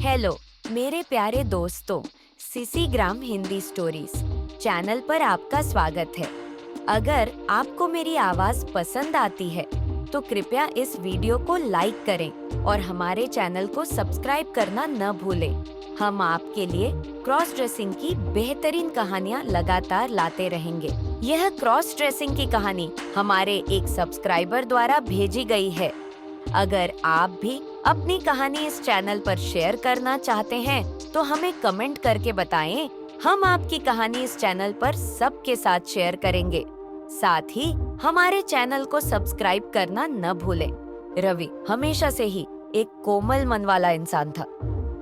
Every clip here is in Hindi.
हेलो मेरे प्यारे दोस्तों, सिसीग्राम हिंदी स्टोरीज चैनल पर आपका स्वागत है। अगर आपको मेरी आवाज पसंद आती है तो कृपया इस वीडियो को लाइक करें और हमारे चैनल को सब्सक्राइब करना न भूलें। हम आपके लिए क्रॉस ड्रेसिंग की बेहतरीन कहानियाँ लगातार लाते रहेंगे। यह क्रॉस ड्रेसिंग की कहानी हमारे एक सब्सक्राइबर द्वारा भेजी गई है। अगर आप भी अपनी कहानी इस चैनल पर शेयर करना चाहते हैं तो हमें कमेंट करके बताएं। हम आपकी कहानी इस चैनल पर सबके साथ शेयर करेंगे। साथ ही हमारे चैनल को सब्सक्राइब करना न भूलें। रवि हमेशा से ही एक कोमल मन वाला इंसान था।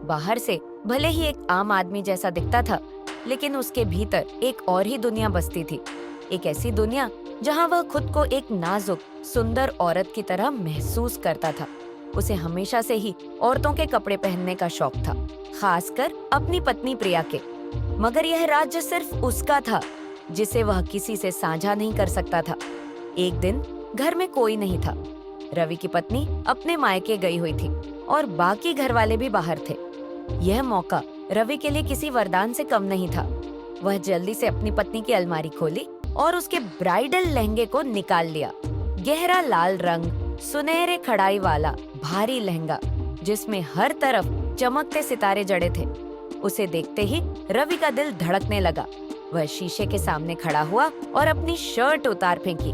बाहर से भले ही एक आम आदमी जैसा दिखता था, लेकिन उसके भीतर एक और ही दुनिया बसती थी। एक ऐसी दुनिया जहाँ वह खुद को एक नाजुक सुंदर औरत की तरह महसूस करता था। उसे हमेशा से ही औरतों के कपड़े पहनने का शौक था, खासकर अपनी पत्नी प्रिया के। मगर यह राज्य सिर्फ उसका था, जिसे वह किसी से साझा नहीं कर सकता था। एक दिन घर में कोई नहीं था। रवि की पत्नी अपने मायके गई हुई थी और बाकी घर वाले भी बाहर थे। यह मौका रवि के लिए किसी वरदान से कम नहीं था। वह जल्दी से अपनी पत्नी की अलमारी खोली और उसके ब्राइडल लहंगे को निकाल लिया। गहरा लाल रंग, सुनहरे कढ़ाई वाला भारी लहंगा जिसमें हर तरफ चमकते सितारे जड़े थे। उसे देखते ही रवि का दिल धड़कने लगा। वह शीशे के सामने खड़ा हुआ और अपनी शर्ट उतार फेंकी।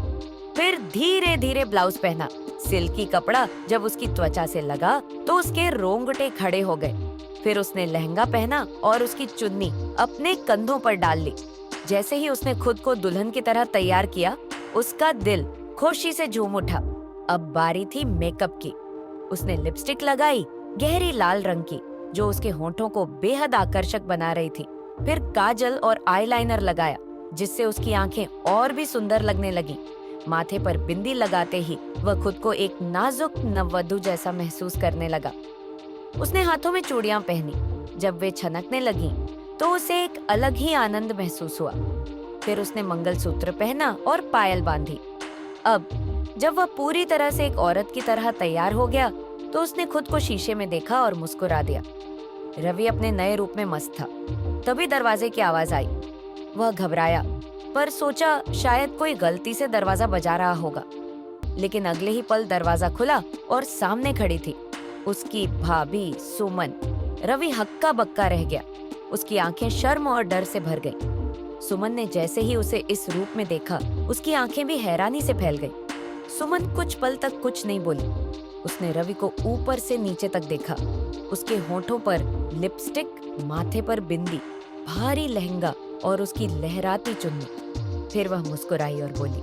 फिर धीरे धीरे ब्लाउज पहना। सिल्की कपड़ा जब उसकी त्वचा से लगा तो उसके रोंगटे खड़े हो गए। फिर उसने लहंगा पहना और उसकी चुन्नी अपने कंधों पर डाल ली। जैसे ही उसने खुद को दुल्हन की तरह तैयार किया, उसका दिल खुशी से झूम उठा। अब बारी थी मेकअप की। उसने लिपस्टिक लगाई, गहरी लाल रंग की, जो उसके होठों को बेहद आकर्षक बना रही थी। फिर काजल और आईलाइनर लगाया, जिससे उसकी आंखें और भी सुंदर लगने लगी। माथे पर बिंदी लगाते ही वह खुद को एक नाजुक नववधु जैसा महसूस करने लगा। उसने हाथों में चूड़ियां पहनी। जब वे छनकने लगीं, तो उसे एक अलग ही आनंद महसूस हुआ। फिर उसने मंगलसूत्र पहना और पायल बांधी। अब जब वह पूरी तरह से एक औरत की तरह तैयार हो गया, तो उसने खुद को शीशे में देखा और मुस्कुरा दिया। रवि अपने नए रूप में मस्त था। तभी दरवाजे की आवाज आई। वह घबराया, पर सोचा शायद कोई गलती से दरवाजा बजा रहा होगा। लेकिन अगले ही पल दरवाजा खुला और सामने खड़ी थी उसकी भाभी सुमन। रवि हक्का बक्का रह गया। उसकी आंखें शर्म और डर से भर गईं। सुमन ने जैसे ही उसे इस रूप में देखा, उसकी आंखें भी हैरानी से फैल गईं। सुमन कुछ पल तक कुछ नहीं बोली। उसने रवि को ऊपर से नीचे तक देखा। उसके होठों पर लिपस्टिक, माथे पर बिंदी, भारी लहंगा और उसकी लहराती चुन्नी। फिर वह मुस्कुराई और बोली,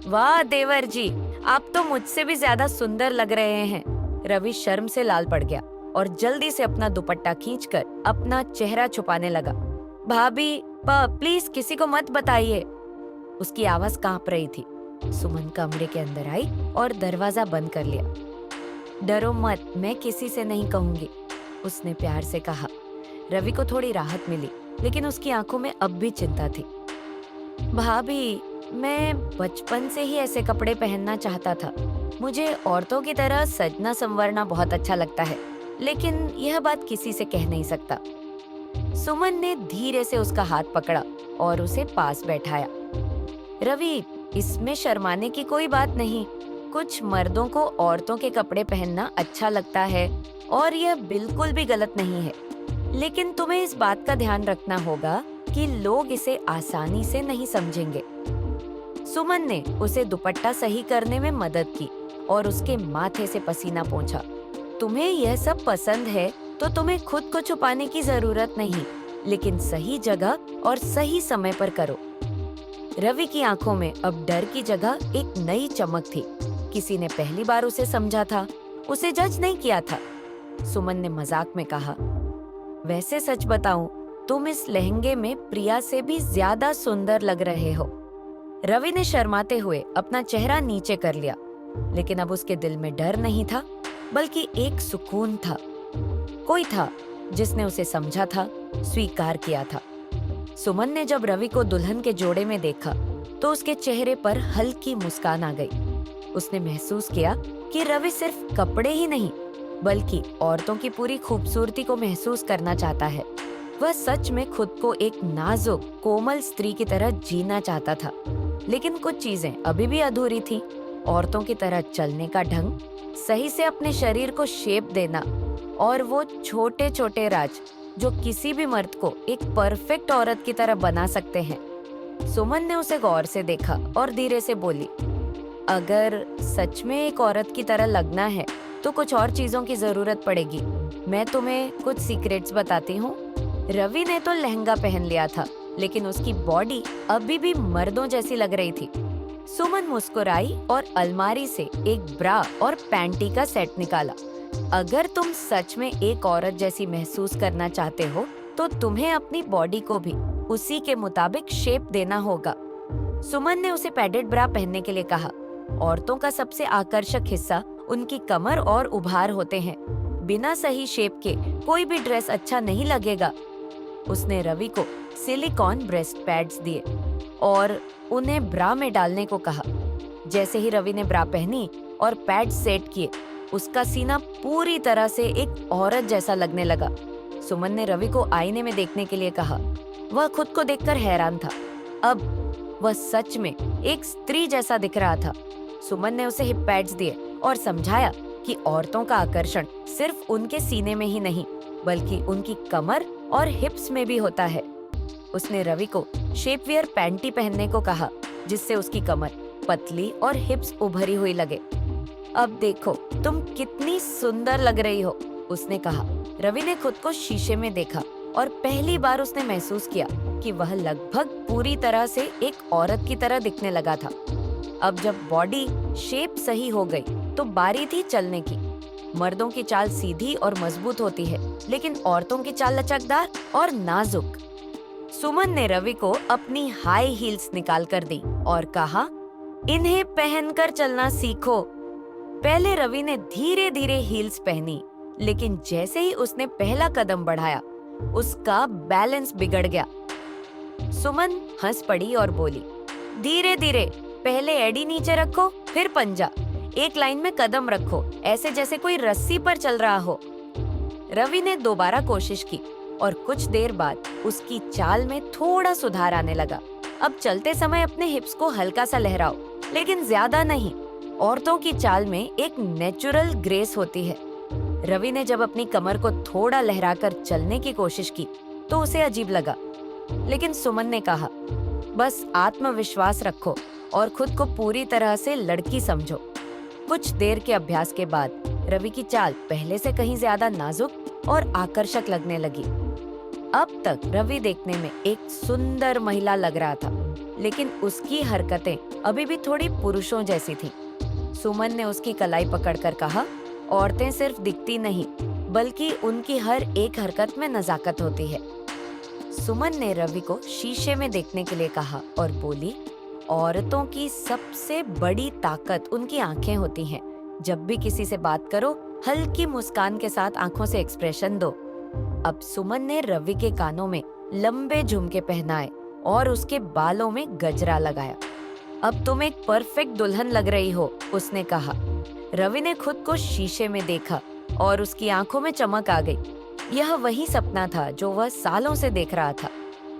वाह देवर जी, आप तो मुझसे भी ज्यादा सुंदर लग रहे हैं। रवि शर्म से लाल पड़ गया और जल्दी से अपना दुपट्टा खींचकर अपना चेहरा छुपाने लगा। भाभी, प्लीज किसी को मत बताइए। उसकी आवाज कांप रही थी। सुमन कमरे के अंदर आई और दरवाजा बंद कर लिया। डरो मत, मैं किसी से नहीं कहूंगी, उसने प्यार से कहा। रवि को थोड़ी राहत मिली, लेकिन उसकी आंखों में अब भी चिंता थी। भाभी, मैं बचपन से ही ऐसे कपड़े पहनना चाहता था। मुझे औरतों की तरह सजना संवरना बहुत अच्छा लगता है, लेकिन यह बात किसी से कह नहीं सकता। सुमन ने धीरे से उसका हाथ पकड़ा और उसे पास बैठाया। रवि, इसमें शर्माने की कोई बात नहीं। कुछ मर्दों को औरतों के कपड़े पहनना अच्छा लगता है और यह बिल्कुल भी गलत नहीं है। लेकिन तुम्हें इस बात का ध्यान रखना होगा कि लोग इसे आसानी से नहीं समझेंगे। सुमन ने उसे दुपट्टा सही करने में मदद की और उसके माथे से पसीना पोंछा। तुम्हें यह सब पसंद है तो तुम्हें खुद को छुपाने की जरूरत नहीं, लेकिन सही जगह और सही समय पर करो। रवि की आंखों में अब डर की जगह एक नई चमक थी। किसी ने पहली बार उसे समझा था, उसे जज नहीं किया था। सुमन ने मजाक में कहा, वैसे सच बताऊं, तुम इस लहंगे में प्रिया से भी ज्यादा सुंदर लग रहे हो। रवि ने शर्माते हुए अपना चेहरा नीचे कर लिया, लेकिन अब उसके दिल में डर नहीं था, बल्कि एक सुकून था। कोई था जिसने उसे समझा था, स्वीकार किया था। सुमन ने जब रवि को दुल्हन के जोड़े में देखा, तो उसके चेहरे पर हल्की मुस्कान आ गई। उसने महसूस किया कि रवि सिर्फ कपड़े ही नहीं, बल्कि औरतों की पूरी खूबसूरती को महसूस करना चाहता है। वह सच में खुद को एक नाजुक, कोमल स्त्री की तरह जीना चाहता था। लेकिन कुछ चीजें अभी भी अधूरी थी। औरतों की तरह चलने का ढंग, सही से अपने शरीर को शेप देना और वो छोटे छोटे राज जो किसी भी मर्द को एक परफेक्ट औरत की तरह बना सकते हैं। सुमन ने उसे गौर से देखा और धीरे से बोली, अगर सच में एक औरत की तरह लगना है तो कुछ और चीजों की जरूरत पड़ेगी। मैं तुम्हें कुछ सीक्रेट्स बताती हूँ। रवि ने तो लहंगा पहन लिया था, लेकिन उसकी बॉडी अभी भी मर्दों जैसी लग रही थी। सुमन मुस्कुराई और अलमारी से एक ब्रा और पैंटी का सेट निकाला। अगर तुम सच में एक औरत जैसी महसूस करना चाहते हो, तो तुम्हें अपनी बॉडी को भी उसी के मुताबिक शेप देना होगा। सुमन ने उसे पैडेड ब्रा पहनने के लिए कहा। औरतों का सबसे आकर्षक हिस्सा उनकी कमर और उभार होते हैं। बिना सही शेप के कोई भी ड्रेस अच्छा नहीं लगेगा। उसने रवि को सिलिकॉन ब्रेस्ट पैड्स दिए और उन्हें ब्रा में डालने को कहा। जैसे ही रवि ने ब्रा पहनी और पैड सेट किए, उसका सीना पूरी तरह से एक औरत जैसा लगने लगा। सुमन ने रवि को आईने में देखने के लिए कहा। वह खुद को देखकर हैरान था। अब वह सच में एक स्त्री जैसा दिख रहा था। सुमन ने उसे हिप पैड्स दिए और समझाया कि औरतों का आकर्षण सिर्फ उनके सीने में ही नहीं, बल्कि उनकी कमर और हिप्स में भी होता है। उसने रवि को शेपवियर पैंटी पहनने को कहा, जिससे उसकी कमर पतली और हिप्स उभरी हुई लगे। अब देखो तुम कितनी सुंदर लग रही हो, उसने कहा। रवि ने खुद को शीशे में देखा और पहली बार उसने महसूस किया कि वह लगभग पूरी तरह से एक औरत की तरह दिखने लगा था। अब जब बॉडी शेप सही हो गई तो बारी थी चलने की। मर्दों की चाल सीधी और मजबूत होती है, लेकिन औरतों की चाल लचकदार और नाजुक। सुमन ने रवि को अपनी हाई हील्स निकाल कर दी और कहा, इन्हें पहनकर चलना सीखो। पहले रवि ने धीरे धीरे हील्स पहनी, लेकिन जैसे ही उसने पहला कदम बढ़ाया, उसका बैलेंस बिगड़ गया। सुमन हंस पड़ी और बोली, धीरे धीरे, पहले एड़ी नीचे रखो, फिर पंजा। एक लाइन में कदम रखो, ऐसे जैसे कोई रस्सी पर चल रहा हो। रवि ने दोबारा कोशिश की और कुछ देर बाद उसकी चाल में थोड़ा सुधार आने लगा। अब चलते समय अपने हिप्स को हल्का सा लहराओ, लेकिन ज्यादा नहीं। औरतों की चाल में एक नेचुरल ग्रेस होती है। रवि ने जब अपनी कमर को थोड़ा लहराकर चलने की कोशिश की तो उसे अजीब लगा, लेकिन सुमन ने कहा, बस आत्मविश्वास रखो और खुद को पूरी तरह से लड़की समझो। कुछ देर के अभ्यास के बाद रवि की चाल पहले से कहीं ज्यादा नाजुक और आकर्षक लगने लगी। अब तक रवि देखने में एक सुंदर महिला लग रहा था, लेकिन उसकी हरकतें अभी भी थोड़ी पुरुषों जैसी थी। सुमन ने उसकी कलाई पकड़कर कहा, औरतें सिर्फ दिखती नहीं, बल्कि उनकी हर एक हरकत में नजाकत होती है। सुमन ने रवि को शीशे में देखने के लिए कहा और बोली, औरतों की सबसे बड़ी ताकत उनकी आंखें होती हैं। जब भी किसी से बात करो, हल्की मुस्कान के साथ आंखों से एक्सप्रेशन दो। अब सुमन ने रवि के कानों में लंबे झुमके पहनाए और उसके बालों में गजरा लगाया। अब तुम एक परफेक्ट दुल्हन लग रही हो, उसने कहा। रवि ने खुद को शीशे में देखा और उसकी आंखों में चमक आ गई। यह वही सपना था जो वह सालों से देख रहा था।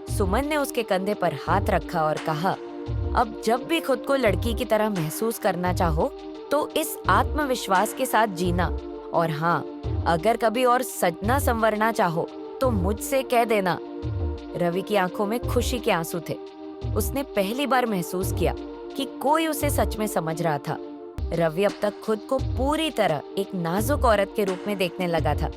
सुमन ने उसके कंधे पर हाथ रखा और कहा, अब जब भी खुद को लड़की की तरह महसूस करना चाहो, तो इस आत्मविश्वास के साथ जीना। और हाँ, अगर कभी और सजना संवरना चाहो तो मुझसे कह देना। रवि की आंखों में खुशी के आंसू थे। उसने पहली बार महसूस किया कि कोई उसे सच में समझ रहा था। रवि अब तक खुद को पूरी तरह एक नाजुक औरत के रूप में देखने लगा था।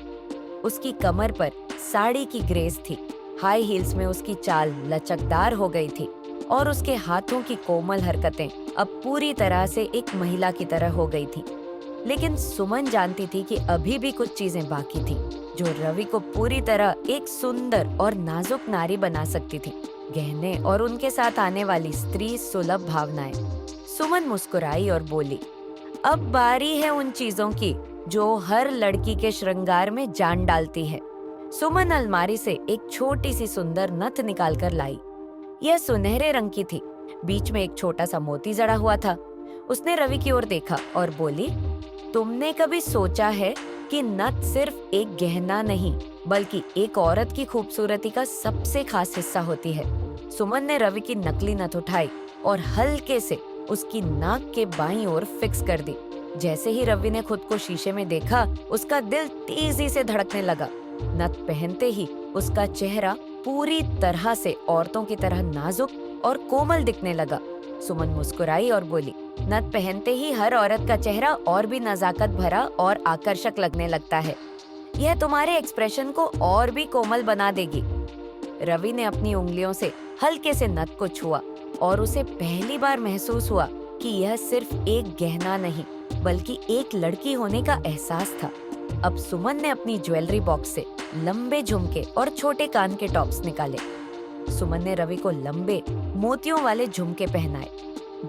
उसकी कमर पर साड़ी की ग्रेस थी, हाई हील्स में उसकी चाल लचकदार हो गई थी और उसके हाथों की कोमल हरकतें अब पूरी तरह से एक महिला की तरह हो गई थी। लेकिन सुमन जानती थी कि अभी भी कुछ चीजें बाकी थी जो रवि को पूरी तरह एक सुंदर और नाजुक नारी बना सकती थी। गहने और उनके साथ आने वाली स्त्री सुलभ भावनाएं। सुमन मुस्कुराई और बोली, अब बारी है उन चीजों की जो हर लड़की के श्रृंगार में जान डालती है। सुमन अलमारी से एक छोटी सी सुंदर नथ निकाल कर लाई। यह सुनहरे रंग की थी, बीच में एक छोटा सा मोती जड़ा हुआ था। उसने रवि की ओर देखा और बोली, तुमने कभी सोचा है कि नथ सिर्फ एक गहना नहीं बल्कि एक औरत की खूबसूरती का सबसे खास हिस्सा होती है। सुमन ने रवि की नकली नथ उठाई और हल्के से उसकी नाक के बाईं ओर फिक्स कर दी। जैसे ही रवि ने खुद को शीशे में देखा, उसका दिल तेजी से धड़कने लगा। नथ पहनते ही उसका चेहरा पूरी तरह से औरतों की तरह नाजुक और कोमल दिखने लगा। सुमन मुस्कुराई और बोली, नथ पहनते ही हर औरत का चेहरा और भी नजाकत भरा और आकर्षक लगने लगता है। यह तुम्हारे एक्सप्रेशन को और भी कोमल बना देगी। रवि ने अपनी उंगलियों से हल्के से नथ को छुआ और उसे पहली बार महसूस हुआ कि यह सिर्फ एक गहना नहीं बल्कि एक लड़की होने का एहसास था। अब सुमन ने अपनी ज्वेलरी बॉक्स से लंबे झुमके और छोटे कान के टॉप्स निकाले। सुमन ने रवि को लंबे मोतियों वाले झुमके पहनाए।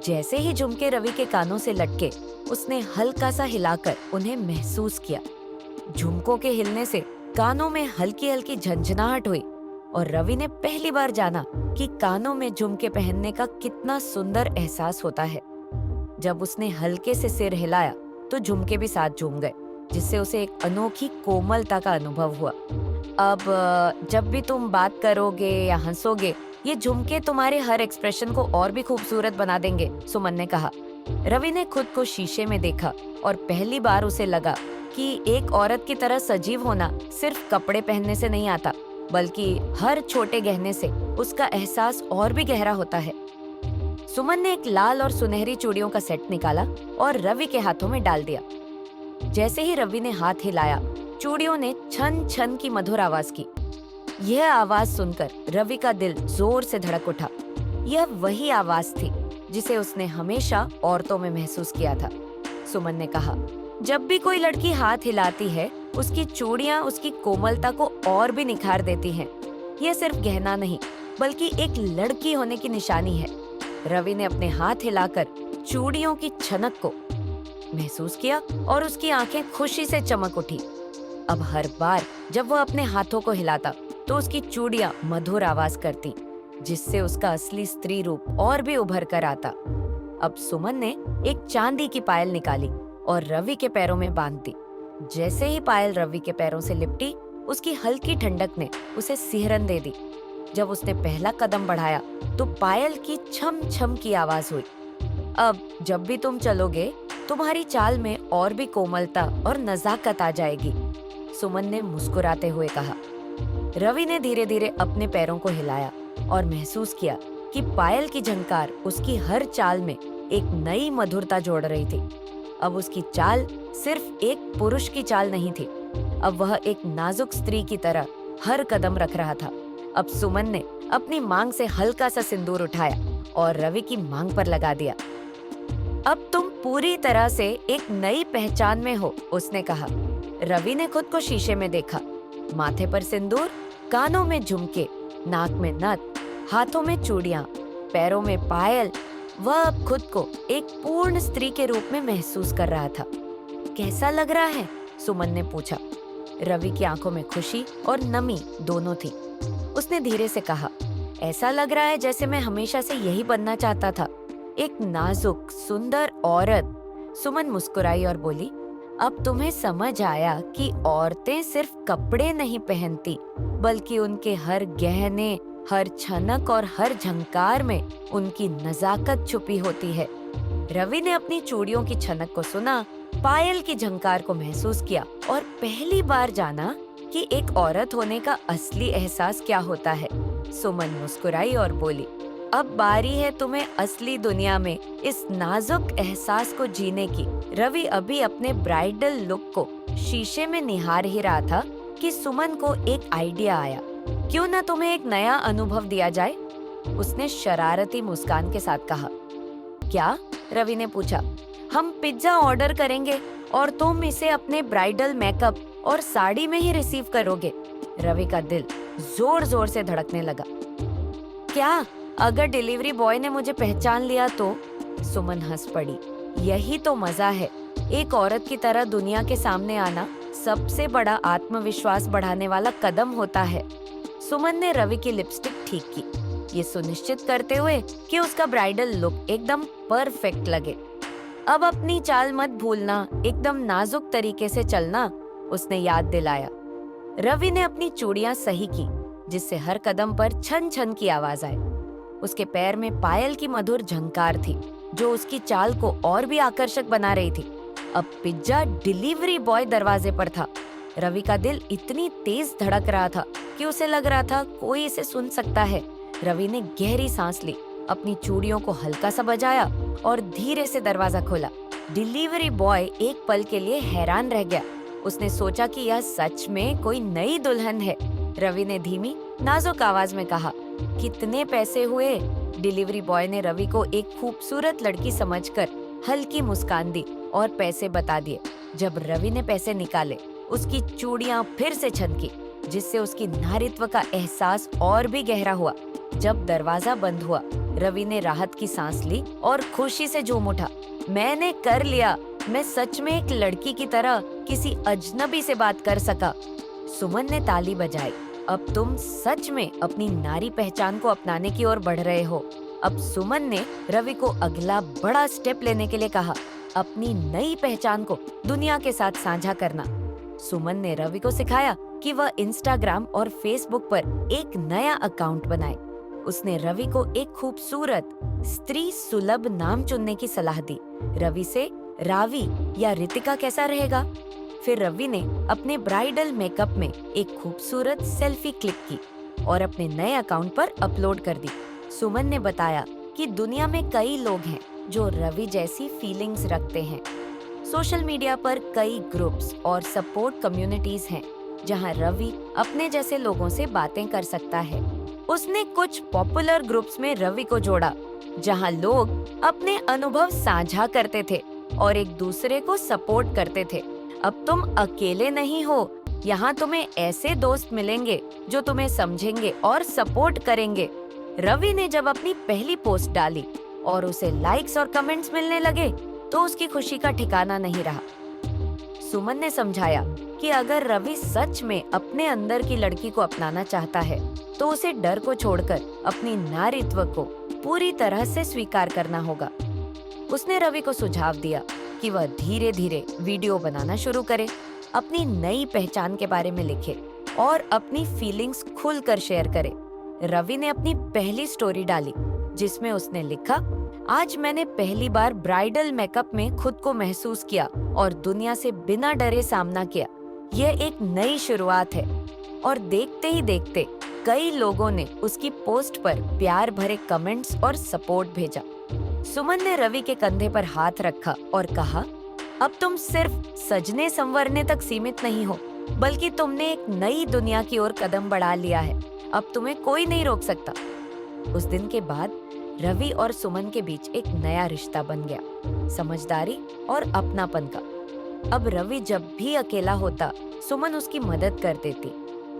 जैसे ही झुमके रवि के कानों से लटके, उसने हल्का सा हिलाकर उन्हें महसूस किया। झुमकों के हिलने से कानों में हल्की हल्की झंझनाहट हुई और रवि ने पहली बार जाना कि कानों में झुमके पहनने का कितना सुंदर एहसास होता है। जब उसने हल्के से सिर हिलाया तो झुमके भी साथ झूम गए, जिससे उसे एक अनोखी कोमलता का अनुभव हुआ। अब जब भी तुम बात करोगे या हंसोगे, ये झुमके तुम्हारे हर एक्सप्रेशन को और भी खूबसूरत बना देंगे, सुमन ने कहा। रवि ने खुद को शीशे में देखा और पहली बार उसे लगा कि एक औरत की तरह सजीव होना सिर्फ कपड़े पहनने से नहीं आता, बल्कि हर छोटे गहने से उसका एहसास और भी गहरा होता है। सुमन ने एक लाल और सुनहरी चूड़ियों का सेट निकाला और रवि के हाथों में डाल दिया। जैसे ही रवि ने हाथ हिलाया, चूड़ियों ने छन छन की मधुर आवाज की। यह आवाज सुनकर रवि का दिल जोर से धड़क उठा। यह वही आवाज थी जिसे उसने हमेशा औरतों में महसूस किया था। सुमन ने कहा, जब भी कोई लड़की हाथ हिलाती है, उसकी चूड़ियां उसकी कोमलता को और भी निखार देती हैं। यह सिर्फ गहना नहीं बल्कि एक लड़की होने की निशानी है। रवि ने अपने हाथ हिलाकर चूड़ियों की छनक को महसूस किया और उसकी आंखें खुशी से चमक उठी। अब हर बार जब वह अपने हाथों को हिलाता तो उसकी चूड़ियां मधुर आवाज करती, जिससे उसका असली स्त्री रूप और भी उभर कर आता। अब सुमन ने एक चांदी की पायल निकाली और रवि के पैरों में बांध दी। जैसे ही पायल रवि के पैरों से लिपटी, उसकी हल्की ठंडक ने उसे सिहरन दे दी। जब उसने पहला कदम बढ़ाया तो पायल की छम छम की आवाज हुई। अब जब भी तुम चलोगे, तुम्हारी चाल में और भी कोमलता और नजाकत आ जाएगी, सुमन ने मुस्कुराते हुए कहा। रवि ने धीरे धीरे अपने पैरों को हिलाया और महसूस किया कि पायल की झंकार उसकी हर चाल में एक नई मधुरता जोड़ रही थी। अब उसकी चाल सिर्फ एक पुरुष की चाल नहीं थी, अब वह एक नाजुक स्त्री की तरह हर कदम रख रहा था। अब सुमन ने अपनी मांग से हल्का सा सिंदूर उठाया और रवि की मांग पर लगा दिया। अब तुम पूरी तरह से एक नई पहचान में हो, उसने कहा। रवि ने खुद को शीशे में देखा। माथे पर सिंदूर, कानों में झुमके, नाक में नथ, हाथों में चूड़ियां, पैरों में पायल। वह अब खुद को एक पूर्ण स्त्री के रूप में महसूस कर रहा था। कैसा लग रहा है? सुमन ने पूछा। रवि की आंखों में खुशी और नमी दोनों थी। उसने धीरे से कहा, ऐसा लग रहा है जैसे मैं हमेशा से यही बनना चाहता था, एक नाजुक सुंदर औरत। सुमन मुस्कुराई और बोली, अब तुम्हें समझ आया कि औरतें सिर्फ कपड़े नहीं पहनती, बल्कि उनके हर गहने, हर छनक और हर झंकार में उनकी नजाकत छुपी होती है। रवि ने अपनी चूड़ियों की छनक को सुना, पायल की झंकार को महसूस किया और पहली बार जाना कि एक औरत होने का असली एहसास क्या होता है। सुमन मुस्कुराई और बोली, अब बारी है तुम्हें असली दुनिया में इस नाजुक एहसास को जीने की। रवि अभी अपने ब्राइडल लुक को शीशे में निहार ही रहा था कि सुमन को एक आइडिया आया। क्यों ना तुम्हें एक नया अनुभव दिया जाए? उसने शरारती मुस्कान के साथ कहा। क्या? रवि ने पूछा। हम पिज्जा ऑर्डर करेंगे और तुम इसे अपने ब्राइडल मेकअप और साड़ी में ही रिसीव करोगे। रवि का दिल जोर जोर से धड़कने लगा। क्या अगर डिलीवरी बॉय ने मुझे पहचान लिया तो? सुमन हंस पड़ी। यही तो मजा है, एक औरत की तरह दुनिया के सामने आना सबसे बड़ा आत्मविश्वास बढ़ाने वाला कदम होता है। सुमन ने रवि की लिपस्टिक ठीक की, ये सुनिश्चित करते हुए कि उसका ब्राइडल लुक एकदम परफेक्ट लगे। अब अपनी चाल मत भूलना, एकदम नाजुक तरीके से चलना। उसने याद दिलाया। रवि ने अपनी चूड़ियां सही की, जिससे हर कदम पर छन छन की आवाज आए। उसके पैर में पायल की मधुर झंकार थी, जो उसकी चाल को और भी आकर्षक बना रही थी। अब पिज्जा डिलीवरी बॉय दरवाजे पर था। रवि का दिल इतनी तेज धड़क रहा था कि उसे लग रहा था कोई इसे सुन सकता है। रवि ने गहरी सांस ली, अपनी चूड़ियों को हल्का सा बजाया और धीरे से दरवाजा खोला। डिलीवरी बॉय एक पल के लिए हैरान रह गया। उसने सोचा कि यह सच में कोई नई दुल्हन है। रवि ने धीमी नाजुक आवाज में कहा, कितने पैसे हुए? डिलीवरी बॉय ने रवि को एक खूबसूरत लड़की समझकर हल्की मुस्कान दी और पैसे बता दिए। जब रवि ने पैसे निकाले, उसकी चूड़ियां फिर से छनकी, जिससे उसकी नारीत्व का एहसास और भी गहरा हुआ। जब दरवाजा बंद हुआ, रवि ने राहत की सांस ली और खुशी से झूम उठा। मैंने कर लिया, मैं सच में एक लड़की की तरह किसी अजनबी से बात कर सका। सुमन ने ताली बजाई। अब तुम सच में अपनी नारी पहचान को अपनाने की ओर बढ़ रहे हो। अब सुमन ने रवि को अगला बड़ा स्टेप लेने के लिए कहा, अपनी नई पहचान को दुनिया के साथ साझा करना। सुमन ने रवि को सिखाया कि वह इंस्टाग्राम और फेसबुक पर एक नया अकाउंट बनाए। उसने रवि को एक खूबसूरत स्त्री सुलभ नाम चुनने की सलाह दी। रवि से रावी या रितिका कैसा रहेगा? फिर रवि ने अपने ब्राइडल मेकअप में एक खूबसूरत सेल्फी क्लिक की और अपने नए अकाउंट पर अपलोड कर दी। सुमन ने बताया कि दुनिया में कई लोग हैं जो रवि जैसी फीलिंग्स रखते हैं। सोशल मीडिया पर कई ग्रुप्स और सपोर्ट कम्युनिटीज हैं जहां रवि अपने जैसे लोगों से बातें कर सकता है। उसने कुछ पॉपुलर ग्रुप्स में रवि को जोड़ा, जहां लोग अपने अनुभव साझा करते थे और एक दूसरे को सपोर्ट करते थे। अब तुम अकेले नहीं हो, यहाँ तुम्हें ऐसे दोस्त मिलेंगे जो तुम्हें समझेंगे और सपोर्ट करेंगे। रवि ने जब अपनी पहली पोस्ट डाली और उसे लाइक्स और कमेंट्स मिलने लगे, तो उसकी खुशी का ठिकाना नहीं रहा। सुमन ने समझाया कि अगर रवि सच में अपने अंदर की लड़की को अपनाना चाहता है, तो उसे डर को छोड़कर अपनी नारीत्व को पूरी तरह से स्वीकार करना होगा। उसने रवि को सुझाव दिया कि वह धीरे धीरे वीडियो बनाना शुरू करे, अपनी नई पहचान के बारे में लिखे और अपनी फीलिंग्स खुलकर शेयर करे। रवि ने अपनी पहली स्टोरी डाली, जिसमें उसने लिखा, आज मैंने पहली बार ब्राइडल मेकअप में खुद को महसूस किया और दुनिया से बिना डरे सामना किया। यह एक नई शुरुआत है। और देखते ही देखते कई लोगों ने उसकी पोस्ट पर प्यार भरे कमेंट्स और सपोर्ट भेजा। सुमन ने रवि के कंधे पर हाथ रखा और कहा, अब तुम सिर्फ सजने संवरने तक सीमित नहीं हो, बल्कि तुमने एक नई दुनिया की ओर कदम बढ़ा लिया है। अब तुम्हें कोई नहीं रोक सकता। उस दिन के बाद रवि और सुमन के बीच एक नया रिश्ता बन गया, समझदारी और अपनापन का। अब रवि जब भी अकेला होता, सुमन उसकी मदद कर देती।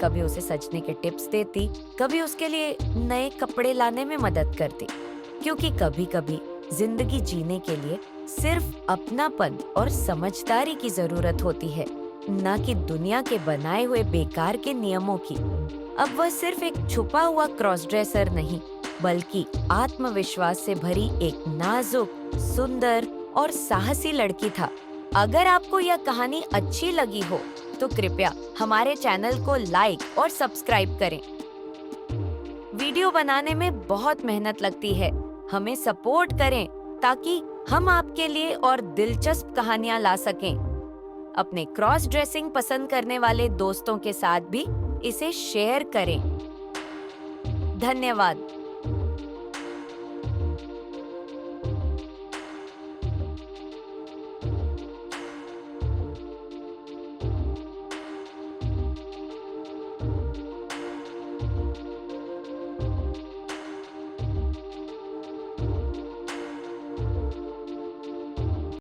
कभी उसे सजने के टिप्स देती, कभी उसके लिए नए कपड़े लाने में मदद करती। क्योंकि कभी कभी जिंदगी जीने के लिए सिर्फ अपनापन और समझदारी की जरूरत होती है, न कि दुनिया के बनाए हुए बेकार के नियमों की। अब वह सिर्फ एक छुपा हुआ क्रॉस ड्रेसर नहीं, बल्कि आत्मविश्वास से भरी एक नाजुक, सुंदर और साहसी लड़की था। अगर आपको यह कहानी अच्छी लगी हो, तो कृपया हमारे चैनल को लाइक और सब्सक्राइब करें। वीडियो बनाने में बहुत मेहनत लगती है। हमें सपोर्ट करें ताकि हम आपके लिए और दिलचस्प कहानियां ला सकें। अपने क्रॉस ड्रेसिंग पसंद करने वाले दोस्तों के साथ भी इसे शेयर करें। धन्यवाद।